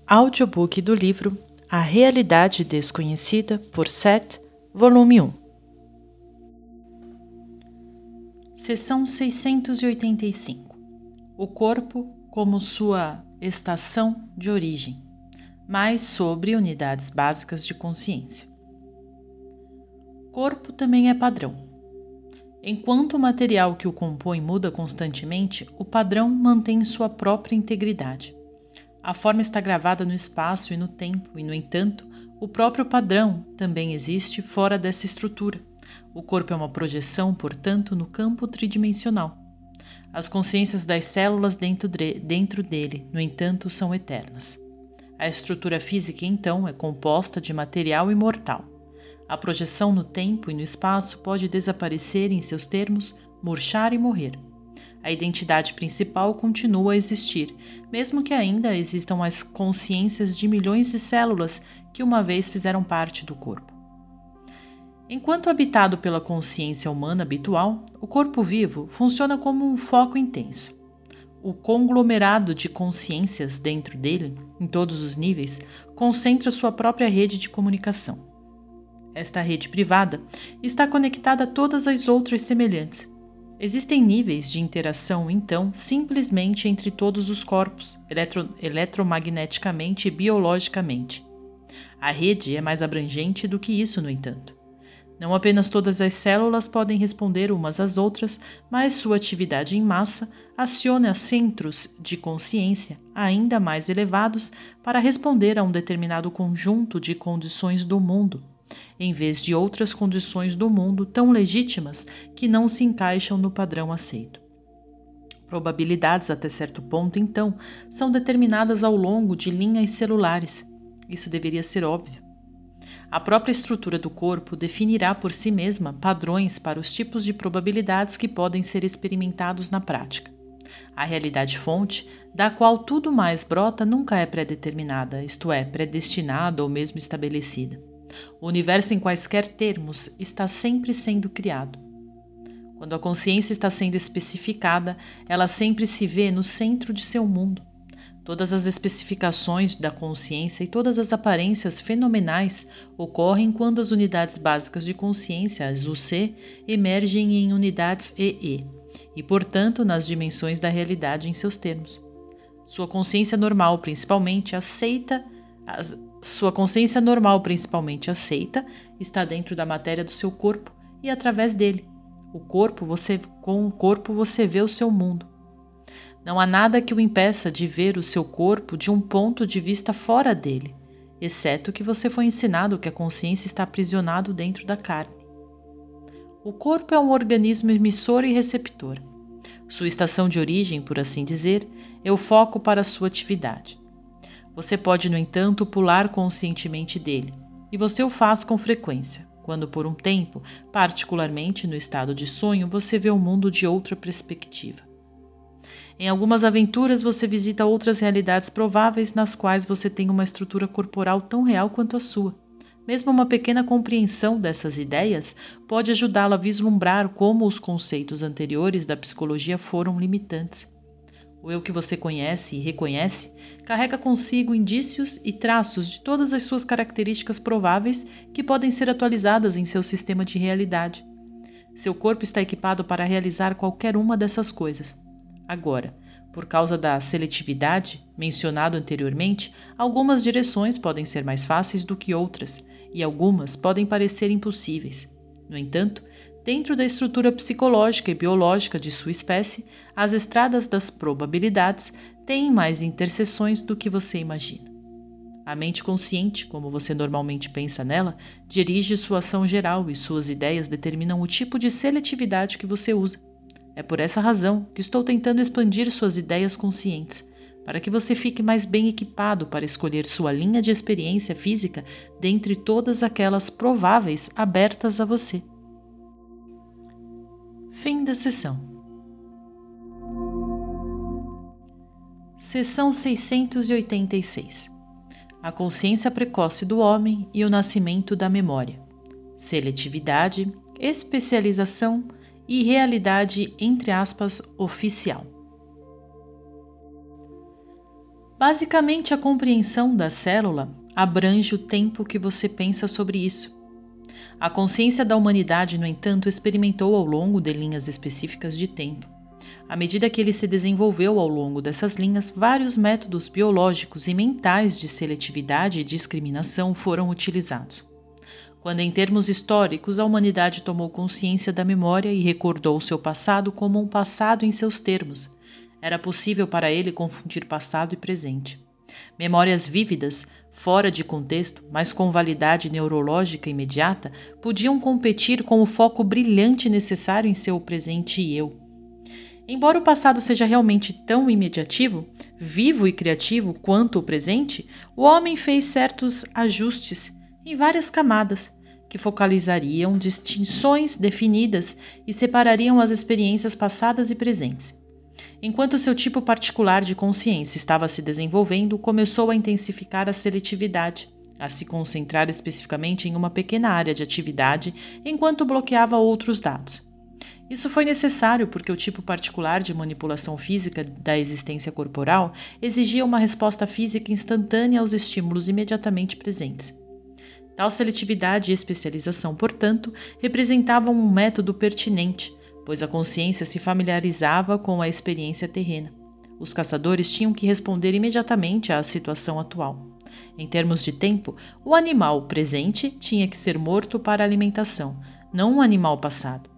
Audiobook do livro A Realidade Desconhecida, por Seth, volume 1. Seção 685. O corpo como sua estação de origem. Mais sobre unidades básicas de consciência. Corpo também é padrão. Enquanto o material que o compõe muda constantemente, o padrão mantém sua própria integridade. A forma está gravada no espaço e no tempo, e, no entanto, o próprio padrão também existe fora dessa estrutura. O corpo é uma projeção, portanto, no campo tridimensional. As consciências das células dentro dele, no entanto, são eternas. A estrutura física, então, é composta de material imortal. A projeção no tempo e no espaço pode desaparecer em seus termos, murchar e morrer. A identidade principal continua a existir, mesmo que ainda existam as consciências de milhões de células que uma vez fizeram parte do corpo. Enquanto habitado pela consciência humana habitual, o corpo vivo funciona como um foco intenso. O conglomerado de consciências dentro dele, em todos os níveis, concentra sua própria rede de comunicação. Esta rede privada está conectada a todas as outras semelhantes. Existem níveis de interação, então, simplesmente entre todos os corpos, eletromagneticamente e biologicamente. A rede é mais abrangente do que isso, no entanto. Não apenas todas as células podem responder umas às outras, mas sua atividade em massa aciona centros de consciência ainda mais elevados para responder a um determinado conjunto de condições do mundo, em vez de outras condições do mundo tão legítimas que não se encaixam no padrão aceito. Probabilidades até certo ponto, então, são determinadas ao longo de linhas celulares. Isso deveria ser óbvio. A própria estrutura do corpo definirá por si mesma padrões para os tipos de probabilidades que podem ser experimentados na prática. A realidade fonte, da qual tudo mais brota, nunca é pré-determinada, isto é, predestinada ou mesmo estabelecida. O universo, em quaisquer termos, está sempre sendo criado. Quando a consciência está sendo especificada, ela sempre se vê no centro de seu mundo. Todas as especificações da consciência e todas as aparências fenomenais ocorrem quando as unidades básicas de consciência, as UC, emergem em unidades EE, e, portanto, nas dimensões da realidade em seus termos. Sua consciência normal, principalmente aceita, está dentro da matéria do seu corpo e através dele. Com o corpo você vê o seu mundo. Não há nada que o impeça de ver o seu corpo de um ponto de vista fora dele, exceto que você foi ensinado que a consciência está aprisionado dentro da carne. O corpo é um organismo emissor e receptor. Sua estação de origem, por assim dizer, é o foco para sua atividade. Você pode, no entanto, pular conscientemente dele, e você o faz com frequência, quando por um tempo, particularmente no estado de sonho, você vê o mundo de outra perspectiva. Em algumas aventuras, você visita outras realidades prováveis nas quais você tem uma estrutura corporal tão real quanto a sua. Mesmo uma pequena compreensão dessas ideias pode ajudá-la a vislumbrar como os conceitos anteriores da psicologia foram limitantes. O eu que você conhece e reconhece carrega consigo indícios e traços de todas as suas características prováveis que podem ser atualizadas em seu sistema de realidade. Seu corpo está equipado para realizar qualquer uma dessas coisas. Agora, por causa da seletividade mencionada anteriormente, algumas direções podem ser mais fáceis do que outras, e algumas podem parecer impossíveis. No entanto, dentro da estrutura psicológica e biológica de sua espécie, as estradas das probabilidades têm mais interseções do que você imagina. A mente consciente, como você normalmente pensa nela, dirige sua ação geral e suas ideias determinam o tipo de seletividade que você usa. É por essa razão que estou tentando expandir suas ideias conscientes, para que você fique mais bem equipado para escolher sua linha de experiência física dentre todas aquelas prováveis abertas a você. Fim da sessão. Seção 686. A consciência precoce do homem e o nascimento da memória. Seletividade, especialização e realidade, entre aspas, oficial. Basicamente, a compreensão da célula abrange o tempo que você pensa sobre isso. A consciência da humanidade, no entanto, experimentou ao longo de linhas específicas de tempo. À medida que ele se desenvolveu ao longo dessas linhas, vários métodos biológicos e mentais de seletividade e discriminação foram utilizados. Quando, em termos históricos, a humanidade tomou consciência da memória e recordou seu passado como um passado em seus termos, era possível para ele confundir passado e presente. Memórias vívidas, fora de contexto, mas com validade neurológica imediata, podiam competir com o foco brilhante necessário em seu presente eu. Embora o passado seja realmente tão imediativo, vivo e criativo quanto o presente, o homem fez certos ajustes em várias camadas, que focalizariam distinções definidas e separariam as experiências passadas e presentes. Enquanto seu tipo particular de consciência estava se desenvolvendo, começou a intensificar a seletividade, a se concentrar especificamente em uma pequena área de atividade enquanto bloqueava outros dados. Isso foi necessário porque o tipo particular de manipulação física da existência corporal exigia uma resposta física instantânea aos estímulos imediatamente presentes. Tal seletividade e especialização, portanto, representavam um método pertinente, pois a consciência se familiarizava com a experiência terrena. Os caçadores tinham que responder imediatamente à situação atual. Em termos de tempo, o animal presente tinha que ser morto para a alimentação, não um animal passado.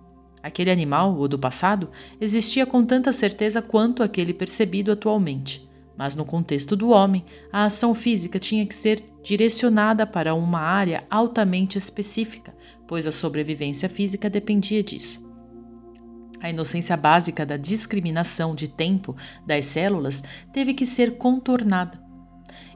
Aquele animal, o do passado, existia com tanta certeza quanto aquele percebido atualmente. Mas no contexto do homem, a ação física tinha que ser direcionada para uma área altamente específica, pois a sobrevivência física dependia disso. A inocência básica da discriminação de tempo das células teve que ser contornada.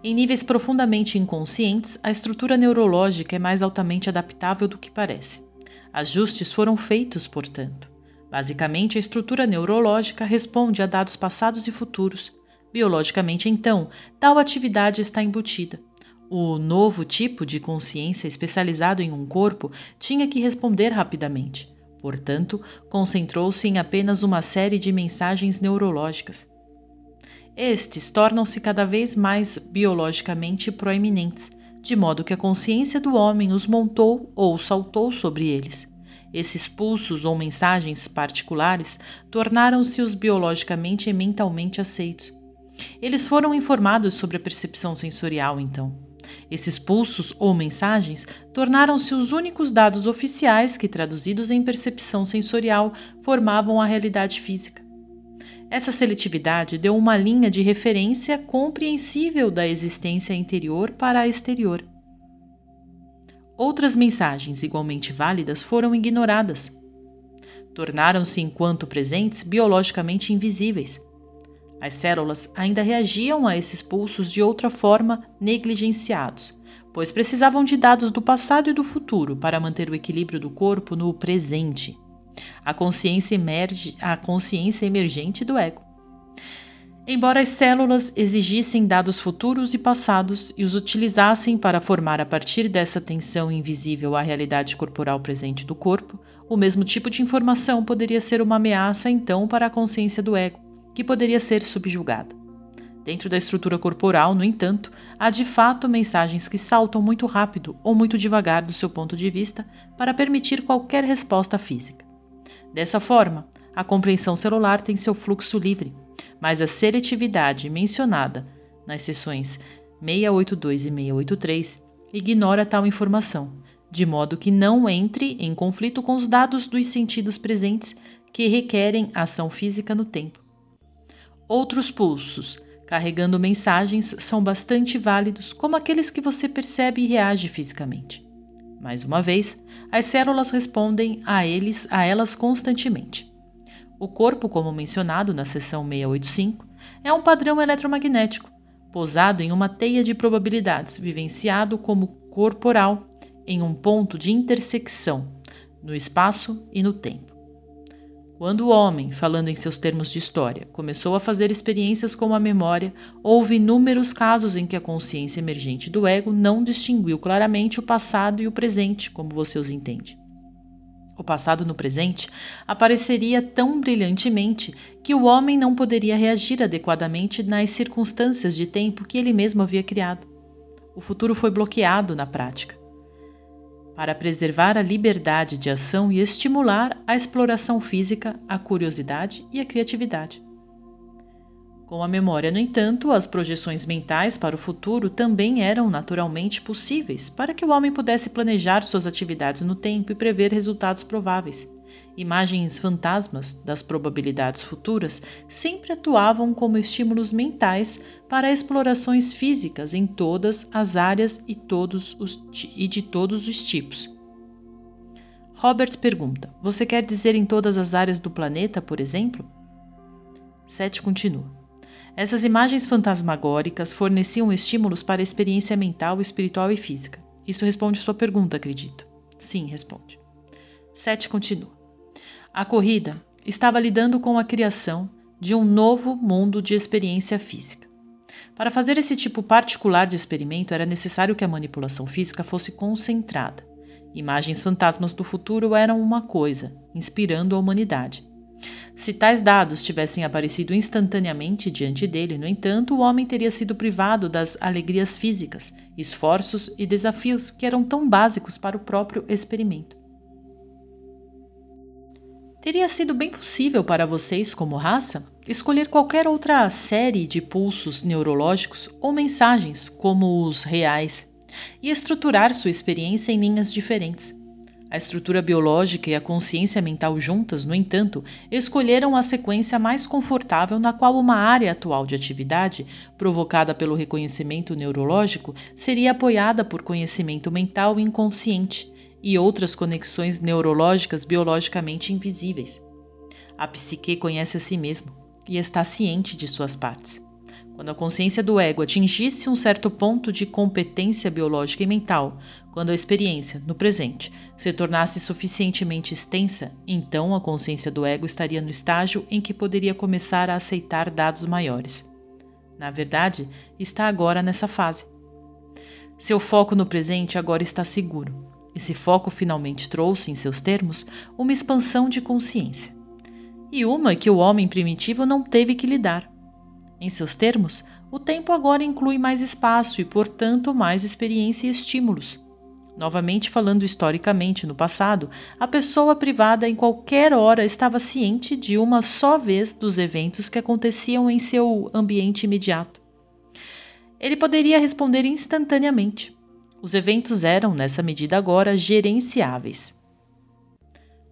Em níveis profundamente inconscientes, a estrutura neurológica é mais altamente adaptável do que parece. Ajustes foram feitos, portanto. Basicamente, a estrutura neurológica responde a dados passados e futuros. Biologicamente, então, tal atividade está embutida. O novo tipo de consciência especializado em um corpo tinha que responder rapidamente. Portanto, concentrou-se em apenas uma série de mensagens neurológicas. Estes tornam-se cada vez mais biologicamente proeminentes, de modo que a consciência do homem os montou ou saltou sobre eles. Esses pulsos ou mensagens particulares tornaram-se os biologicamente e mentalmente aceitos. Eles foram informados sobre a percepção sensorial, então. Esses pulsos ou mensagens tornaram-se os únicos dados oficiais que, traduzidos em percepção sensorial, formavam a realidade física. Essa seletividade deu uma linha de referência compreensível da existência interior para a exterior. Outras mensagens igualmente válidas foram ignoradas. Tornaram-se, enquanto presentes, biologicamente invisíveis. As células ainda reagiam a esses pulsos de outra forma negligenciados, pois precisavam de dados do passado e do futuro para manter o equilíbrio do corpo no presente. A consciência emergente do ego. Embora as células exigissem dados futuros e passados e os utilizassem para formar a partir dessa tensão invisível a realidade corporal presente do corpo, o mesmo tipo de informação poderia ser uma ameaça então para a consciência do ego, que poderia ser subjugada. Dentro da estrutura corporal, no entanto, há de fato mensagens que saltam muito rápido ou muito devagar do seu ponto de vista para permitir qualquer resposta física. Dessa forma, a compreensão celular tem seu fluxo livre, mas a seletividade mencionada nas seções 682 e 683 ignora tal informação, de modo que não entre em conflito com os dados dos sentidos presentes que requerem ação física no tempo. Outros pulsos, carregando mensagens, são bastante válidos, como aqueles que você percebe e reage fisicamente. Mais uma vez, as células respondem a elas constantemente. O corpo, como mencionado na seção 685, é um padrão eletromagnético, posado em uma teia de probabilidades, vivenciado como corporal em um ponto de intersecção, no espaço e no tempo. Quando o homem, falando em seus termos de história, começou a fazer experiências com a memória, houve inúmeros casos em que a consciência emergente do ego não distinguiu claramente o passado e o presente, como você os entende. O passado no presente apareceria tão brilhantemente que o homem não poderia reagir adequadamente nas circunstâncias de tempo que ele mesmo havia criado. O futuro foi bloqueado na prática, para preservar a liberdade de ação e estimular a exploração física, a curiosidade e a criatividade. Com a memória, no entanto, as projeções mentais para o futuro também eram naturalmente possíveis para que o homem pudesse planejar suas atividades no tempo e prever resultados prováveis. Imagens fantasmas das probabilidades futuras sempre atuavam como estímulos mentais para explorações físicas em todas as áreas e de todos os tipos. Roberts pergunta: você quer dizer em todas as áreas do planeta, por exemplo? Seth continua. Essas imagens fantasmagóricas forneciam estímulos para a experiência mental, espiritual e física. Isso responde sua pergunta, acredito. Sim, responde. Seth continua. A corrida estava lidando com a criação de um novo mundo de experiência física. Para fazer esse tipo particular de experimento, era necessário que a manipulação física fosse concentrada. Imagens fantasmas do futuro eram uma coisa, inspirando a humanidade. Se tais dados tivessem aparecido instantaneamente diante dele, no entanto, o homem teria sido privado das alegrias físicas, esforços e desafios que eram tão básicos para o próprio experimento. Teria sido bem possível para vocês, como raça, escolher qualquer outra série de pulsos neurológicos ou mensagens, como os reais, e estruturar sua experiência em linhas diferentes. A estrutura biológica e a consciência mental juntas, no entanto, escolheram a sequência mais confortável na qual uma área atual de atividade, provocada pelo reconhecimento neurológico, seria apoiada por conhecimento mental inconsciente e outras conexões neurológicas biologicamente invisíveis. A psique conhece a si mesma e está ciente de suas partes. Quando a consciência do ego atingisse um certo ponto de competência biológica e mental, quando a experiência, no presente, se tornasse suficientemente extensa, então a consciência do ego estaria no estágio em que poderia começar a aceitar dados maiores. Na verdade, está agora nessa fase. Seu foco no presente agora está seguro. Esse foco finalmente trouxe, em seus termos, uma expansão de consciência. E uma que o homem primitivo não teve que lidar. Em seus termos, o tempo agora inclui mais espaço e, portanto, mais experiência e estímulos. Novamente falando historicamente no passado, a pessoa privada em qualquer hora estava ciente de uma só vez dos eventos que aconteciam em seu ambiente imediato. Ele poderia responder instantaneamente. Os eventos eram, nessa medida agora, gerenciáveis.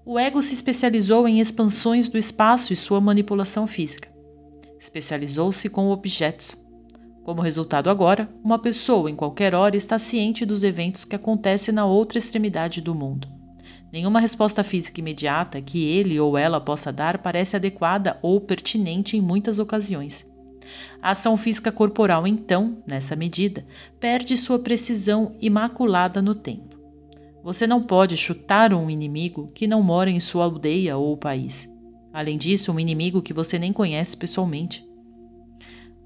O ego se especializou em expansões do espaço e sua manipulação física. Especializou-se com objetos. Como resultado agora, uma pessoa em qualquer hora está ciente dos eventos que acontecem na outra extremidade do mundo. Nenhuma resposta física imediata que ele ou ela possa dar parece adequada ou pertinente em muitas ocasiões. A ação física corporal, então, nessa medida, perde sua precisão imaculada no tempo. Você não pode chutar um inimigo que não mora em sua aldeia ou país. Além disso, um inimigo que você nem conhece pessoalmente.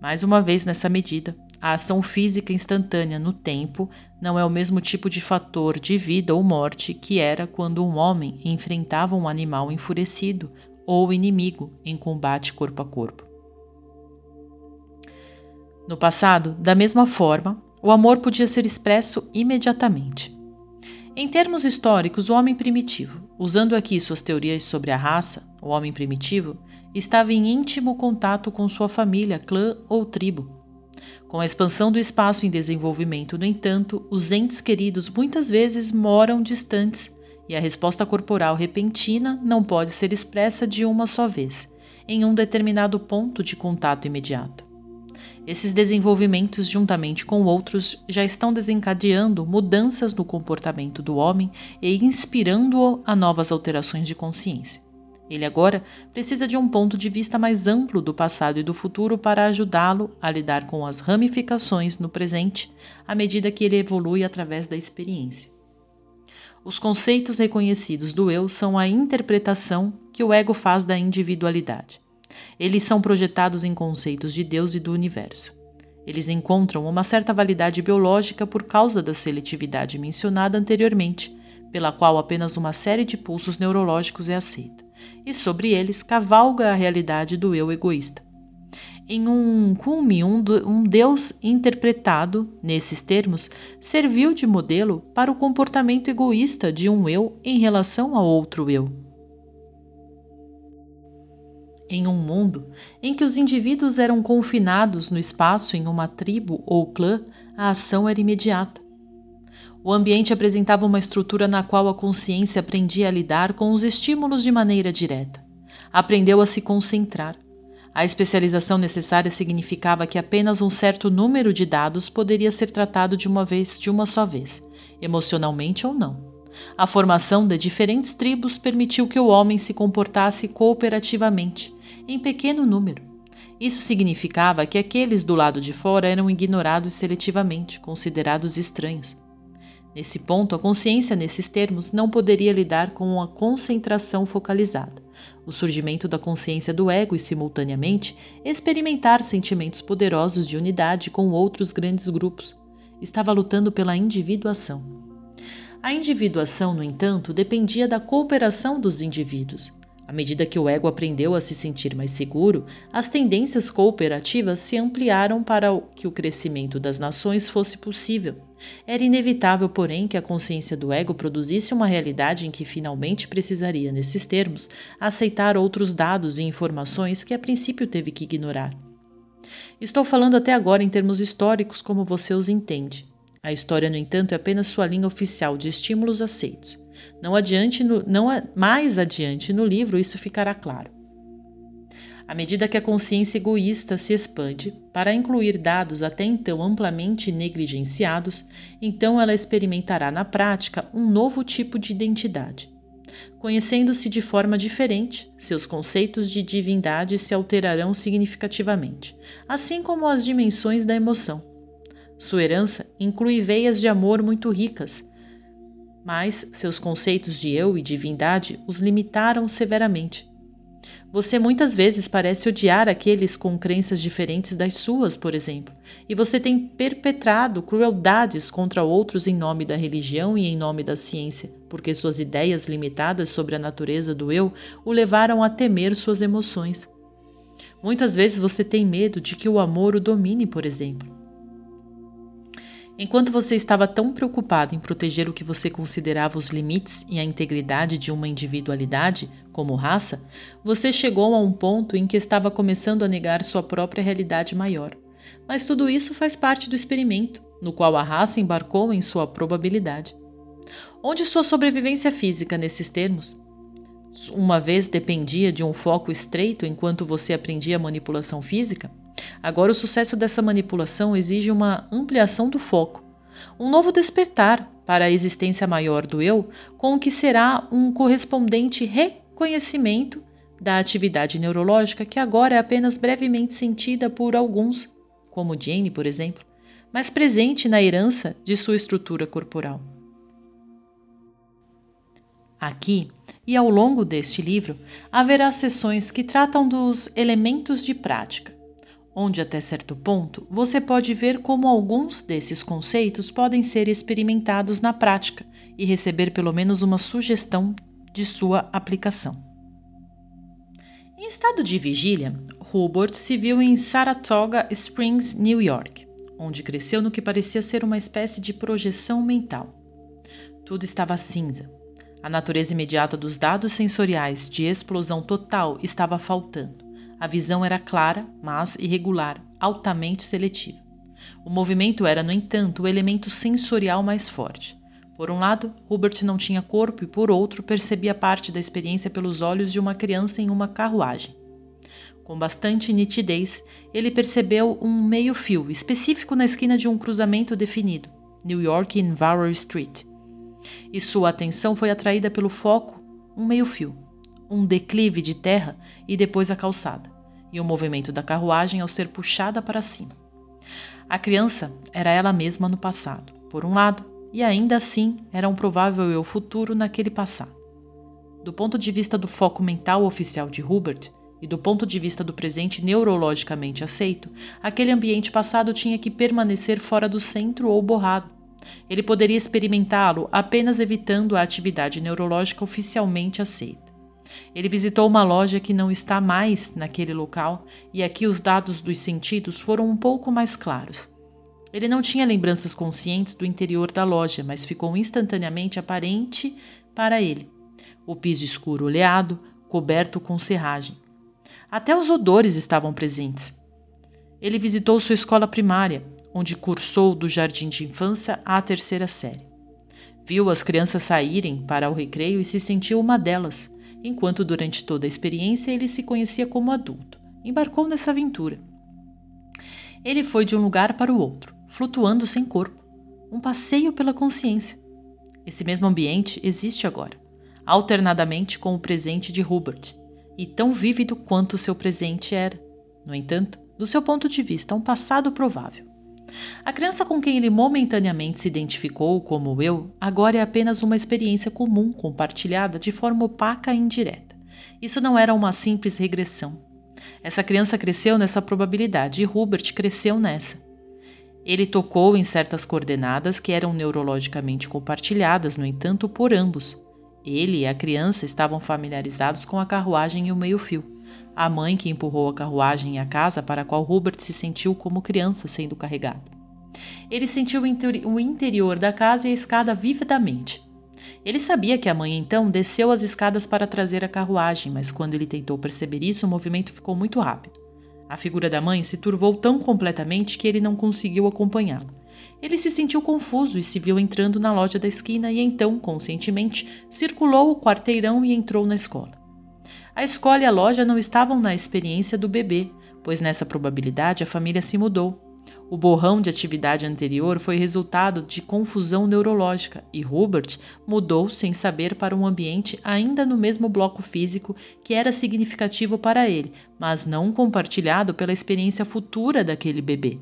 Mais uma vez, nessa medida, a ação física instantânea no tempo não é o mesmo tipo de fator de vida ou morte que era quando um homem enfrentava um animal enfurecido ou inimigo em combate corpo a corpo. No passado, da mesma forma, o amor podia ser expresso imediatamente. Em termos históricos, o homem primitivo, usando aqui suas teorias sobre a raça, o homem primitivo, estava em íntimo contato com sua família, clã ou tribo. Com a expansão do espaço em desenvolvimento, no entanto, os entes queridos muitas vezes moram distantes e a resposta corporal repentina não pode ser expressa de uma só vez, em um determinado ponto de contato imediato. Esses desenvolvimentos, juntamente com outros, já estão desencadeando mudanças no comportamento do homem e inspirando-o a novas alterações de consciência. Ele agora precisa de um ponto de vista mais amplo do passado e do futuro para ajudá-lo a lidar com as ramificações no presente, à medida que ele evolui através da experiência. Os conceitos reconhecidos do eu são a interpretação que o ego faz da individualidade. Eles são projetados em conceitos de Deus e do universo. Eles encontram uma certa validade biológica por causa da seletividade mencionada anteriormente, pela qual apenas uma série de pulsos neurológicos é aceita, e sobre eles cavalga a realidade do eu egoísta. Em um cume, um Deus interpretado, nesses termos, serviu de modelo para o comportamento egoísta de um eu em relação a outro eu. Em um mundo em que os indivíduos eram confinados no espaço em uma tribo ou clã, a ação era imediata. O ambiente apresentava uma estrutura na qual a consciência aprendia a lidar com os estímulos de maneira direta. Aprendeu a se concentrar. A especialização necessária significava que apenas um certo número de dados poderia ser tratado de uma só vez, emocionalmente ou não. A formação de diferentes tribos permitiu que o homem se comportasse cooperativamente, em pequeno número. Isso significava que aqueles do lado de fora eram ignorados seletivamente, considerados estranhos. Nesse ponto, a consciência, nesses termos, não poderia lidar com a concentração focalizada, o surgimento da consciência do ego e, simultaneamente, experimentar sentimentos poderosos de unidade com outros grandes grupos. Estava lutando pela individuação. A individuação, no entanto, dependia da cooperação dos indivíduos. À medida que o ego aprendeu a se sentir mais seguro, as tendências cooperativas se ampliaram para que o crescimento das nações fosse possível. Era inevitável, porém, que a consciência do ego produzisse uma realidade em que finalmente precisaria, nesses termos, aceitar outros dados e informações que a princípio teve que ignorar. Estou falando até agora em termos históricos como você os entende. A história, no entanto, é apenas sua linha oficial de estímulos aceitos. Mais adiante no livro isso ficará claro. À medida que a consciência egoísta se expande para incluir dados até então amplamente negligenciados, então ela experimentará na prática um novo tipo de identidade. Conhecendo-se de forma diferente, seus conceitos de divindade se alterarão significativamente, assim como as dimensões da emoção. Sua herança inclui veias de amor muito ricas, mas seus conceitos de eu e divindade os limitaram severamente. Você muitas vezes parece odiar aqueles com crenças diferentes das suas, por exemplo, e você tem perpetrado crueldades contra outros em nome da religião e em nome da ciência, porque suas ideias limitadas sobre a natureza do eu o levaram a temer suas emoções. Muitas vezes você tem medo de que o amor o domine, por exemplo. Enquanto você estava tão preocupado em proteger o que você considerava os limites e a integridade de uma individualidade, como raça, você chegou a um ponto em que estava começando a negar sua própria realidade maior. Mas tudo isso faz parte do experimento, no qual a raça embarcou em sua probabilidade. Onde sua sobrevivência física nesses termos? Uma vez dependia de um foco estreito enquanto você aprendia manipulação física? Agora o sucesso dessa manipulação exige uma ampliação do foco, um novo despertar para a existência maior do eu, com o que será um correspondente reconhecimento da atividade neurológica que agora é apenas brevemente sentida por alguns, como Jane, por exemplo, mas presente na herança de sua estrutura corporal. Aqui, e ao longo deste livro, haverá sessões que tratam dos elementos de prática, onde até certo ponto você pode ver como alguns desses conceitos podem ser experimentados na prática e receber pelo menos uma sugestão de sua aplicação. Em estado de vigília, Hubert se viu em Saratoga Springs, New York, onde cresceu no que parecia ser uma espécie de projeção mental. Tudo estava cinza. A natureza imediata dos dados sensoriais de explosão total estava faltando. A visão era clara, mas irregular, altamente seletiva. O movimento era, no entanto, o elemento sensorial mais forte. Por um lado, Hubert não tinha corpo e, por outro, percebia parte da experiência pelos olhos de uma criança em uma carruagem. Com bastante nitidez, ele percebeu um meio-fio específico na esquina de um cruzamento definido, New York e Varro Street. E sua atenção foi atraída pelo foco, um meio-fio, um declive de terra e depois a calçada, e o movimento da carruagem ao ser puxada para cima. A criança era ela mesma no passado, por um lado, e ainda assim era um provável eu futuro naquele passado. Do ponto de vista do foco mental oficial de Hubert, e do ponto de vista do presente neurologicamente aceito, aquele ambiente passado tinha que permanecer fora do centro ou borrado. Ele poderia experimentá-lo apenas evitando a atividade neurológica oficialmente aceita. Ele visitou uma loja que não está mais naquele local e aqui os dados dos sentidos foram um pouco mais claros. Ele não tinha lembranças conscientes do interior da loja, mas ficou instantaneamente aparente para ele. O piso escuro oleado, coberto com serragem. Até os odores estavam presentes. Ele visitou sua escola primária, onde cursou do jardim de infância à 3ª série. Viu as crianças saírem para o recreio e se sentiu uma delas, enquanto durante toda a experiência ele se conhecia como adulto. Embarcou nessa aventura. Ele foi de um lugar para o outro, flutuando sem corpo. Um passeio pela consciência. Esse mesmo ambiente existe agora, alternadamente com o presente de Hubert, e tão vívido quanto o seu presente era. No entanto, do seu ponto de vista, um passado provável. A criança com quem ele momentaneamente se identificou como eu, agora é apenas uma experiência comum compartilhada de forma opaca e indireta. Isso não era uma simples regressão. Essa criança cresceu nessa probabilidade e Hubert cresceu nessa. Ele tocou em certas coordenadas que eram neurologicamente compartilhadas, no entanto, por ambos. Ele e a criança estavam familiarizados com a carruagem e o meio-fio. A mãe que empurrou a carruagem e a casa para a qual Hubert se sentiu como criança sendo carregado. Ele sentiu o interior da casa e a escada vividamente. Ele sabia que a mãe então desceu as escadas para trazer a carruagem, mas quando ele tentou perceber isso, o movimento ficou muito rápido. A figura da mãe se turvou tão completamente que ele não conseguiu acompanhá-la. Ele se sentiu confuso e se viu entrando na loja da esquina e então, conscientemente, circulou o quarteirão e entrou na escola. A escola e a loja não estavam na experiência do bebê, pois nessa probabilidade a família se mudou. O borrão de atividade anterior foi resultado de confusão neurológica e Hubert mudou sem saber para um ambiente ainda no mesmo bloco físico que era significativo para ele, mas não compartilhado pela experiência futura daquele bebê.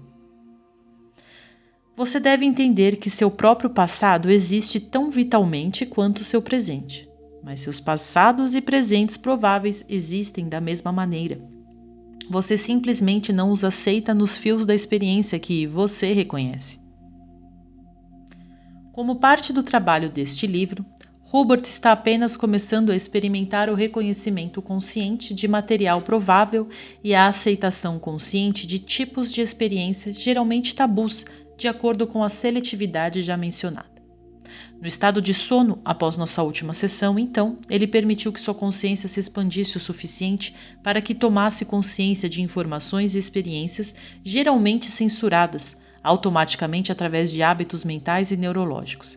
Você deve entender que seu próprio passado existe tão vitalmente quanto seu presente, mas seus passados e presentes prováveis existem da mesma maneira. Você simplesmente não os aceita nos fios da experiência que você reconhece. Como parte do trabalho deste livro, Hubert está apenas começando a experimentar o reconhecimento consciente de material provável e a aceitação consciente de tipos de experiência geralmente tabus, de acordo com a seletividade já mencionada. No estado de sono, após nossa última sessão, então, ele permitiu que sua consciência se expandisse o suficiente para que tomasse consciência de informações e experiências geralmente censuradas, automaticamente através de hábitos mentais e neurológicos.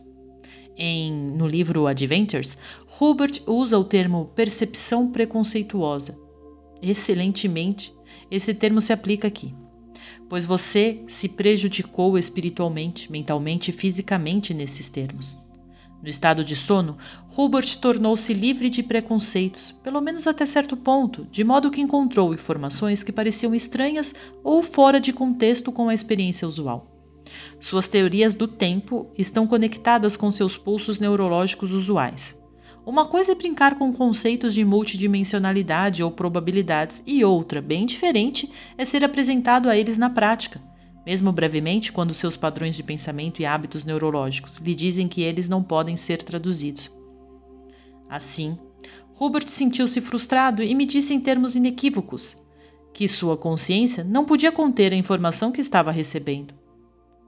No livro Adventures, Hubert usa o termo percepção preconceituosa. Excelentemente, esse termo se aplica aqui. Pois você se prejudicou espiritualmente, mentalmente e fisicamente nesses termos. No estado de sono, Hubert tornou-se livre de preconceitos, pelo menos até certo ponto, de modo que encontrou informações que pareciam estranhas ou fora de contexto com a experiência usual. Suas teorias do tempo estão conectadas com seus pulsos neurológicos usuais. Uma coisa é brincar com conceitos de multidimensionalidade ou probabilidades, e outra, bem diferente, é ser apresentado a eles na prática, mesmo brevemente quando seus padrões de pensamento e hábitos neurológicos lhe dizem que eles não podem ser traduzidos. Assim, Hubert sentiu-se frustrado e me disse em termos inequívocos que sua consciência não podia conter a informação que estava recebendo.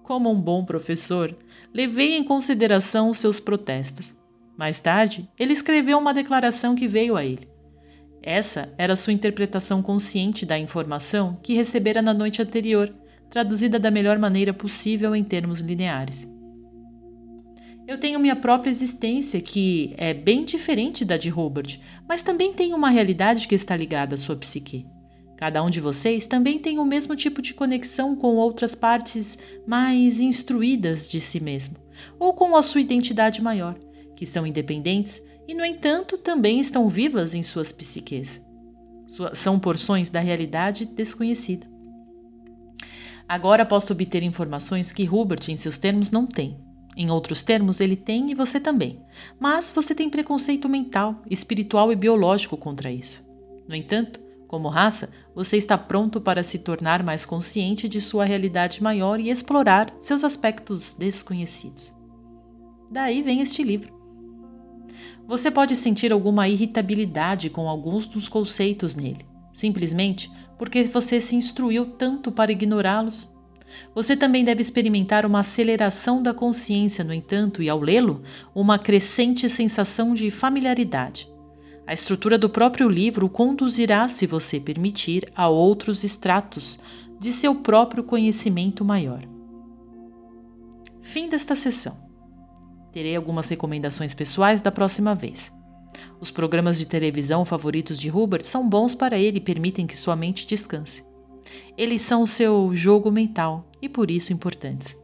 Como um bom professor, levei em consideração os seus protestos. Mais tarde, ele escreveu uma declaração que veio a ele. Essa era sua interpretação consciente da informação que recebera na noite anterior, traduzida da melhor maneira possível em termos lineares. Eu tenho minha própria existência, que é bem diferente da de Hubert, mas também tenho uma realidade que está ligada à sua psique. Cada um de vocês também tem o mesmo tipo de conexão com outras partes mais instruídas de si mesmo, ou com a sua identidade maior, que são independentes e, no entanto, também estão vivas em suas psiques. São porções da realidade desconhecida. Agora posso obter informações que Hubert, em seus termos, não tem. Em outros termos, ele tem e você também. Mas você tem preconceito mental, espiritual e biológico contra isso. No entanto, Como raça, você está pronto para se tornar mais consciente de sua realidade maior e explorar seus aspectos desconhecidos. Daí vem este livro. Você pode sentir alguma irritabilidade com alguns dos conceitos nele, simplesmente porque você se instruiu tanto para ignorá-los. Você também deve experimentar uma aceleração da consciência, no entanto, e ao lê-lo, uma crescente sensação de familiaridade. A estrutura do próprio livro o conduzirá, se você permitir, a outros estratos de seu próprio conhecimento maior. Fim desta sessão. Terei algumas recomendações pessoais da próxima vez. Os programas de televisão favoritos de Hubert são bons para ele e permitem que sua mente descanse. Eles são o seu jogo mental e por isso importantes.